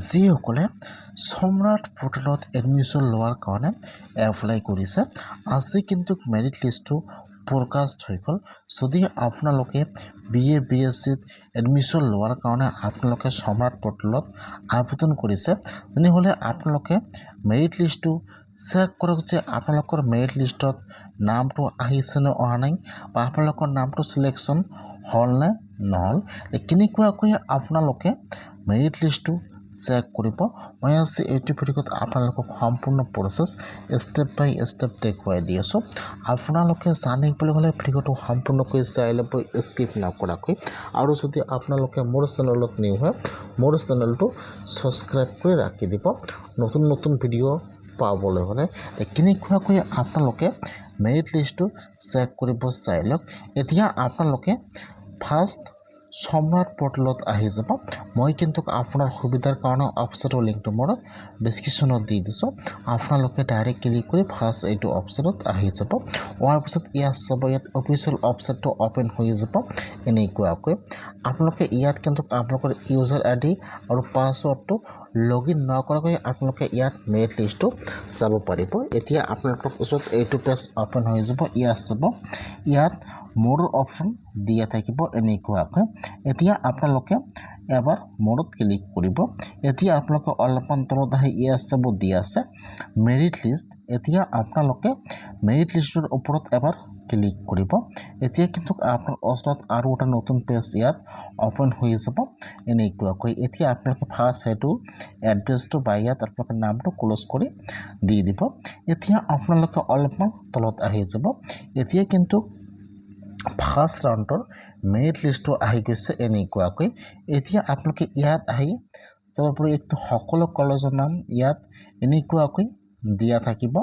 যিসকলে সম্ৰাট পৰ্টেলত এডমিশ্যন লোৱাৰ কাৰণে এপ্লাই কৰিছে আজি কিন্তু মেৰিট লিষ্টটো প্ৰকাশ হৈ গ'ল। যদি আপোনালোকে BA BSCত এডমিশ্যন লোৱাৰ কাৰণে আপোনালোকে সম্ৰাট পৰ্টেলত আবেদন কৰিছে তেনেহ'লে আপোনালোকে মেৰিট লিষ্টটো চেক কৰক যে আপোনালোকৰ মেৰিট লিষ্টত নামটো আহিছে নে অহা নাই বা আপোনালোকৰ নামটো চিলেকশ্যন হ'ল নে নহ'ল। কেনেকুৱাকৈ আপোনালোকে মেৰিট লিষ্টটো চেক কৰিব মই আজি এইটো ভিডিঅ'ত আপোনালোকক সম্পূৰ্ণ প্ৰচেছ ষ্টেপ বাই ষ্টেপ দেখুৱাই দি আছোঁ। আপোনালোকে জানিবলৈ হ'লে ভিডিঅ'টো সম্পূৰ্ণকৈ চাই ল'ব স্কিপ নকৰাকৈ, আৰু যদি আপোনালোকে মোৰ চেনেলত নিউ হয় মোৰ চেনেলটো ছাবস্ক্ৰাইব কৰি ৰাখি দিব নতুন নতুন ভিডিঅ' পাবলৈ হ'লে। কেনেকুৱাকৈ আপোনালোকে মেৰিট লিষ্টটো চেক কৰিব চাই লওক। এতিয়া আপোনালোকে ফাৰ্ষ্ট সম্ৰাট পৰ্টেলত আহি যাব। মই কিন্তু আপোনাৰ সুবিধাৰ কাৰণে ৱেবছাইটৰ লিংকটো মোৰ ডিছক্ৰিপশ্যনত দি দিছোঁ। আপোনালোকে ডাইৰেক্ট ক্লিক কৰি ফাৰ্ষ্ট এইটো ৱেবছাইটত আহি যাব। হোৱাৰ পিছত ইয়াত চাব, ইয়াত অফিচিয়েল ৱেবছাইটটো অ'পেন হৈ যাব। এনেকুৱাকৈ আপোনালোকে ইয়াত কিন্তু আপোনালোকৰ ইউজাৰ ID আৰু পাছৱৰ্ডটো লগইন নকৰাকৈ আপোনালোকে ইয়াত মেৰিট লিষ্টটো চাব পাৰিব। এতিয়া আপোনালোকৰ ওচৰত এইটো পেজ অ'পেন হৈ যাব। ইয়াত চাব, ইয়াত মোৰ অপশ্যন দিয়া থাকিব এনেকুৱাকৈ। এতিয়া আপোনালোকে এবাৰ মোৰত ক্লিক কৰিব। এতিয়া আপোনালোকে অলপমান তলত আহি ইয়াত চাব দিয়া আছে মেৰিট লিষ্ট। এতিয়া আপোনালোকে মেৰিট লিষ্টৰ ওপৰত এবাৰ ক্লিক কৰিব। এতিয়া কিন্তু আপোনাৰ ওচৰত আৰু এটা নতুন পেজ ইয়াত অ'পেন হৈ যাব এনেকুৱাকৈ। এতিয়া আপোনালোকে ফাৰ্ষ্ট সেইটো এড্ৰেছটো বা ইয়াত আপোনালোকৰ নামটো ক্ল'জ কৰি দি দিব। এতিয়া আপোনালোকে অলপমান তলত আহি যাব। এতিয়া কিন্তু ফাৰ্ষ্ট ৰাউণ্ডৰ মেৰিট লিষ্টটো আহি গৈছে এনেকুৱাকৈ। এতিয়া আপোনালোকে ইয়াত আহি চাব পাৰি এইটো সকলো কলেজৰ নাম ইয়াত এনেকুৱাকৈ দিয়া থাকিব।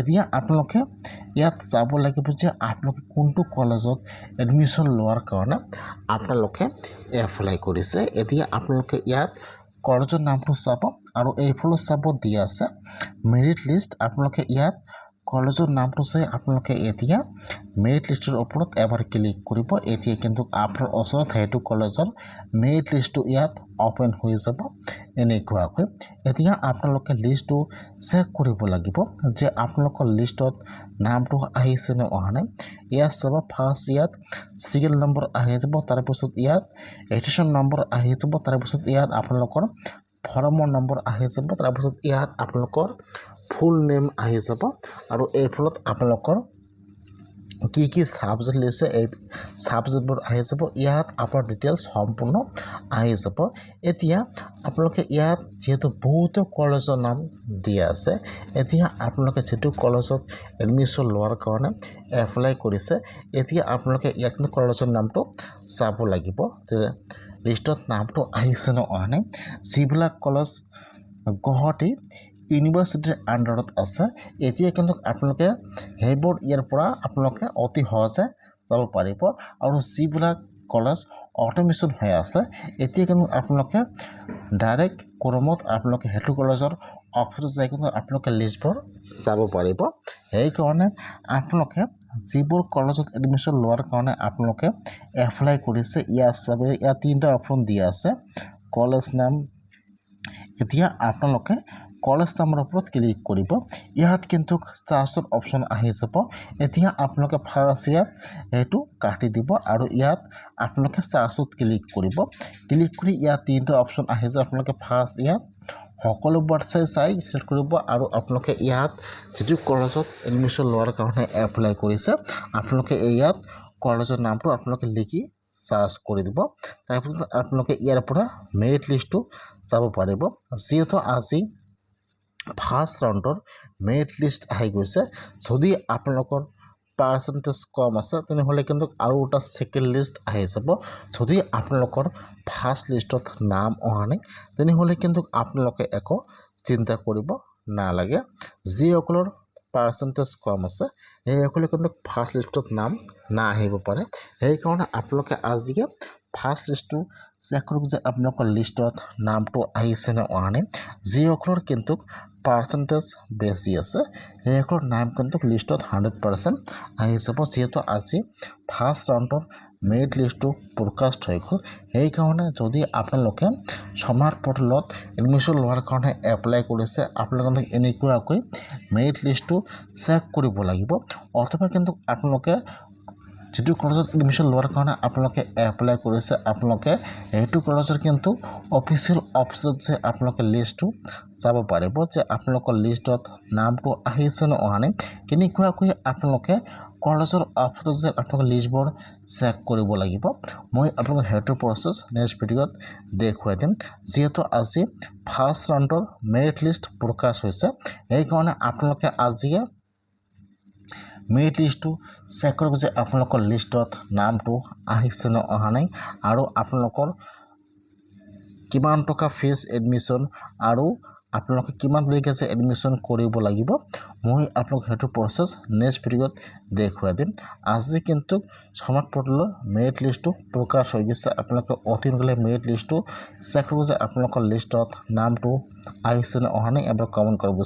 এতিয়া আপোনালোকে ইয়াত চাব লাগিব যে আপোনালোকে কোনটো কলেজত এডমিশ্যন লোৱাৰ কাৰণে আপোনালোকে এপ্লাই কৰিছে। এতিয়া আপোনালোকে ইয়াত কলেজৰ নামটো চাব আৰু এইফালে চাব দিয়া আছে মেৰিট লিষ্ট। আপোনালোকে ইয়াত কলেজৰ নামটো চাই আপোনালোকে এতিয়া মেৰিট লিষ্টৰ ওপৰত এবাৰ ক্লিক কৰিব। এতিয়া কিন্তু আপোনাৰ ওচৰত সেইটো কলেজৰ মেৰিট লিষ্টটো ইয়াত অ'পেন হৈ যাব এনেকুৱাকৈ। এতিয়া আপোনালোকে লিষ্টটো চেক কৰিব লাগিব যে আপোনালোকৰ লিষ্টত নামটো আহিছে নে অহা নাই। ইয়াত চাব ফাৰ্ষ্ট ইয়াত চিৰিয়েল নম্বৰ আহি যাব, তাৰপিছত ইয়াত এডিশ্যন নম্বৰ আহি যাব, তাৰপিছত ইয়াত আপোনালোকৰ ফৰ্মৰ নম্বৰ আহি যাব, তাৰপিছত ইয়াত আপোনালোকৰ ফুল নেম আহি যাব আৰু এইফালত আপোনালোকৰ কি কি ছাবজেক্ট লৈছে এই ছাবজেক্টবোৰ আহি যাব। ইয়াত আপোনাৰ ডিটেইলছ সম্পূৰ্ণ আহি যাব। এতিয়া আপোনালোকে ইয়াত যিহেতু বহুতো কলেজৰ নাম দিয়া আছে, এতিয়া আপোনালোকে যিটো কলেজত এডমিশ্যন লোৱাৰ কাৰণে এপ্লাই কৰিছে এতিয়া আপোনালোকে ইয়াত কলেজৰ নামটো চাব লাগিব যে লিষ্টত নামটো আহিছে নে অহা নাই। যিবিলাক কলেজ গুৱাহাটী ইউনিভাৰ্চিটিৰ আণ্ডাৰত আছে এতিয়া কিন্তু আপোনালোকে সেইবোৰ ইয়াৰ পৰা আপোনালোকে অতি সহজে যাব পাৰিব। আৰু যিবিলাক কলেজ অট'মেশ্যন হৈ আছে এতিয়া কিন্তু আপোনালোকে ডাইৰেক্ট ক্ৰমত আপোনালোকে সেইটো কলেজৰ অফিচত যাই কিন্তু আপোনালোকে লিষ্টবোৰ যাব পাৰিব। সেইকাৰণে আপোনালোকে যিবোৰ কলেজত এডমিশ্যন লোৱাৰ কাৰণে আপোনালোকে এপ্লাই কৰিছে ইয়াত চাব, ইয়াত 3টা অপশ্যন দিয়া আছে কলেজ নাম। এতিয়া আপোনালোকে কলেজ নামৰ ওপৰত ক্লিক কৰিব। ইয়াত কিন্তু চাৰ্চৰ অপশ্যন আহি যাব। এতিয়া আপোনালোকে ফাৰ্ষ্ট ইয়াত এইটো কাটি দিব আৰু ইয়াত আপোনালোকে চাৰ্চত ক্লিক কৰিব। ক্লিক কৰি ইয়াত 3টা অপশ্যন আহি যাব। আপোনালোকে ফাৰ্ষ্ট ইয়াত সকলোবোৰ চাই চিলেক্ট কৰিব আৰু আপোনালোকে ইয়াত যিটো কলেজত এডমিশ্যন লোৱাৰ কাৰণে এপ্লাই কৰিছে আপোনালোকে ইয়াত কলেজৰ নামটো আপোনালোকে লিখি চাৰ্চ কৰি দিব। তাৰপিছত আপোনালোকে ইয়াৰ পৰা মেৰিট লিষ্টটো চাব পাৰিব। যিহেতু আজি ফাৰ্ষ্ট ৰাউণ্ডৰ মেৰিট লিষ্ট আহি গৈছে, যদি আপোনালোকৰ পাৰ্চেণ্টেজ কম আছে তেনেহ'লে কিন্তু আৰু এটা ছেকেণ্ড লিষ্ট আহি যাব। যদি আপোনালোকৰ ফাৰ্ষ্ট লিষ্টত নাম অহা নাই তেনেহ'লে কিন্তু আপোনালোকে একো চিন্তা কৰিব নালাগে। যিসকলৰ পাৰ্চেণ্টেজ কম আছে সেইসকলে কিন্তু ফাৰ্ষ্ট লিষ্টত নাম নাহিব পাৰে। সেইকাৰণে আপোনালোকে আজিয়ে ফাৰ্ষ্ট লিষ্টটো চেক কৰক যে আপোনালোকৰ লিষ্টত নামটো আহিছে নে অহা নাই। যিসকলৰ কিন্তু পাৰ্চেণ্টেজ বেছি আছে সেইসকলৰ নাম কিন্তু লিষ্টত 100% আহি যাব। যিহেতু আজি ফাৰ্ষ্ট ৰাউণ্ডৰ মেৰিট লিষ্টটো প্ৰকাশ হৈ গ'ল। সেইকাৰণে যদি আপোনালোকে স্মাৰ্ট পৰ্টেলত এডমিশ্যন লোৱাৰ কাৰণে এপ্লাই কৰিছে, আপোনালোকে এনেকুৱাকৈ মেৰিট লিষ্টটো চেক কৰিব লাগিব। অথবা কিন্তু আপোনালোকে যিটো কলেজত এডমিশ্যন লোৱাৰ কাৰণে আপোনালোকে এপ্লাই কৰিছে, আপোনালোকে সেইটো কলেজৰ কিন্তু অফিচিয়েল ৱেবছাইটত যে আপোনালোকে লিষ্টটো চাব পাৰিব যে আপোনালোকৰ লিষ্টত নামটো আহিছে নে অহা নাই। কেনেকুৱাকৈ আপোনালোকে কলেজৰ ৱেবছাইটত যে আপোনালোকে লিষ্টবোৰ চেক কৰিব লাগিব, মই আপোনালোকক সেইটো প্ৰচেছ নেক্সট ভিডিঅ'ত দেখুৱাই দিম। যিহেতু আজি ফাৰ্ষ্ট ৰাউণ্ডৰ মেৰিট লিষ্ট প্ৰকাশ হৈছে, সেইকাৰণে আপোনালোকে আজিয়ে মেৰিট লিষ্টটো চেক কৰিব যে আপোনালোকৰ লিষ্টত নামটো আহিছে নে অহা নাই, আৰু আপোনালোকৰ কিমান টকা ফিজ এডমিশ্যন, আৰু আপোনালোকে কিমান তাৰিখে যে এডমিশ্যন কৰিব লাগিব, মই আপোনালোকক সেইটো প্ৰচেছ নেক্সট ভিডিঅ'ত দেখুৱাই দিম। আজি কিন্তু স্মাৰ্ট পৰ্টেলৰ মেৰিট লিষ্টটো প্ৰকাশ হৈ গৈছে। আপোনালোকে অতি সোনকালে মেৰিট লিষ্টটো চেক কৰিব যে আপোনালোকৰ লিষ্টত নামটো আহিছে নে অহা নাই, এবাৰ কমেণ্ট কৰিব।